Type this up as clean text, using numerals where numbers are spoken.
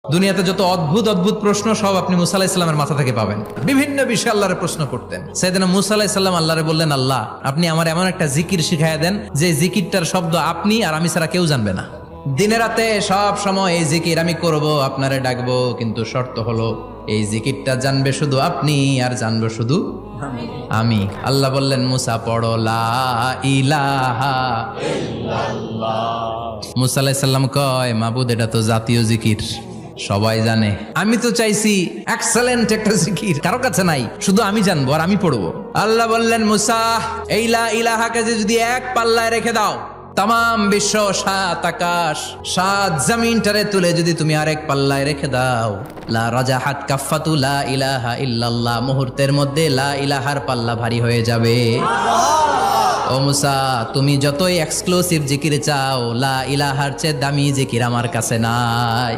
দুনিয়াতে যত অদ্ভুত অদ্ভুত প্রশ্ন সব আপনি মুসা আলাইহিস সালামের মাথা থেকে পাবেন। বিভিন্ন বিষয়ে আল্লাহরে প্রশ্ন করতেন। সাইয়েদনা মুসা আলাইহিস সালাম আল্লাহরে বললেন, আল্লাহ আপনি আমার এমন একটা জিকির শিখাইয়া দেন যে জিকিরটার শব্দ আপনি আর আমি ছাড়া কেউ জানবে না। দিনে রাতে সব সময় এই জিকির আমি করব, আপনারে ডাকবো, কিন্তু শর্ত হলো এই জিকিরটা জানবে শুধু আপনি আর জানবো শুধু আমি। আল্লাহ বললেন, মুসা পড়ো লা ইলাহা ইল্লাল্লাহ। মুসা আলাইহিস সালাম কয়, মাবুদ এটা তো জাতীয় জিকির, সবাই জানে। আমি তো চাইছি এক্সেলেন্ট একটা জিকির, কারো কাছে নাই, শুধু আমি জানবো আর আমি পড়বো। আল্লাহ বললেন, মুসা এই লা ইলাহাকে যদি এক পাল্লায় রেখে দাও, তাম বিশ্ব, 7 আকাশ 7 জমিনটারে তুলে যদি তুমি আরেক পাল্লায় রেখে দাও, লা রাজাহাত কাফাতু লা ইলাহা ইল্লাল্লাহ, মুহূর্তের মধ্যে লা ইলাহার পাল্লা ভারী হয়ে যাবে। ও মুসা, তুমি যতই এক্সক্লুসিভ জিকির চাও, লা ইলাহার চেয়ে দামি জিকির আমার কাছে নাই।